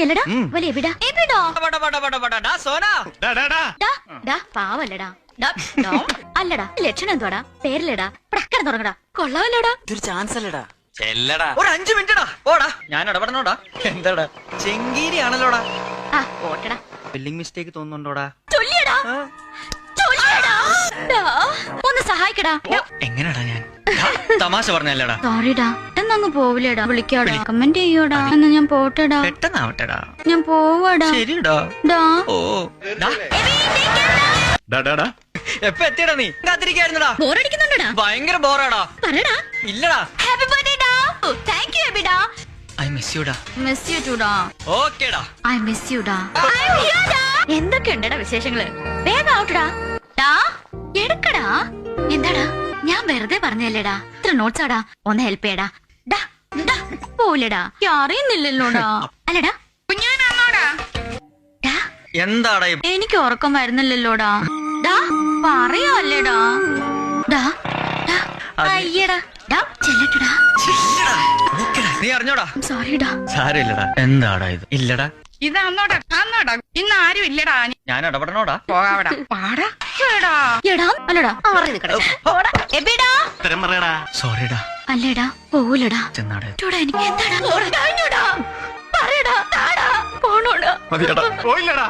തന്നെയല്ലടാ വലിയ എവിടാ പാവല്ലടാ അല്ലടാ ലക്ഷണം എന്തുവാടാ പേരില്ലടാ പടക്കട തുടങ്ങടാ കൊള്ളാമല്ലോടാ ഇതൊരു ചാൻസ് അല്ലടാ ചെല്ലടാ ഒരു 5 മിനിറ്റടാ ഓടാ ഞാൻ ഇടപെടണോടാ എന്താടാ ചെങ്കീരിയാണല്ലോടാ ഓട്ടടാ സ്പെല്ലിംഗ് മിസ്റ്റേക്ക് തോന്നുന്നുണ്ടോടാ ചൊല്ലിയടാ ഒന്ന് സഹായിക്കടാ എങ്ങനെടാ ഞാൻ തമാശ പറഞ്ഞല്ലേടാ സോറിടാ പെട്ടെന്നങ്ങ് പോവില്ലേടാ വിളിക്കാടാ കമന്റ് ചെയ്യോടാ എന്നാ ഞാൻ പോട്ടെടാ പെട്ടെന്നാവട്ടെടാ ഞാൻ പോവാടാ ശരിടാ ഓ എപ്പ എത്തിയടാ നീ കാത്തിരിക്കായിരുന്നടാ ബോറടിക്കുന്നുണ്ടടാ ഭയങ്കര ബോറാടാ പറടാ ഇല്ലടാ ഹാപ്പി ബർത്ത്ഡേ ഡാ താങ്ക് യു എബിഡാ ഐ മിസ് യുടാ മിസ് യു ടു ഡാ ഓക്കേടാ ഐ മിസ് യു ഡാ എന്തൊക്കെയുണ്ടടാ വിശേഷങ്ങള് വേഗം ഔട്ടടാ ഡാ എടുക്കടാ എന്താടാ ഞാൻ വെറുതെ പറഞ്ഞല്ലേടാ ഇത്ര നോട്ട്സ് ആടാ ഒന്ന് ഹെൽപ്പ് ചെയ്യടാ ഡാ ഡാ പോലെടാ അറിയുന്നില്ലല്ലോടാ അല്ലടാ കുഞ്ഞാനാണോടാ ഡാ എന്താടാ എനിക്ക് ഉറക്കം വരുന്നില്ലല്ലോടാ ഡാ പറയാല്ലേടാ ഡാ ഡാ അയ്യടാ ഡാ ചെല്ലട്ടടാ നീ അറിഞ്ഞോടാ സോറിടാ സാരമില്ലടാ എന്താടാ ഇത് ഇല്ലടാ ഇതാന്നോടാ അന്നോടാ ഇന്ന് ആരും ഇല്ലടാ ഞാൻ ഇടപെടണോടാ പോകാവടാ പാടാ എടാ അല്ലടാ സോറിടാ അല്ലേടാ പോവൂലടാ ചെന്നാടെ എനിക്ക് എന്താടാ പറയടാ പോണോടാ പോയില്ലടാ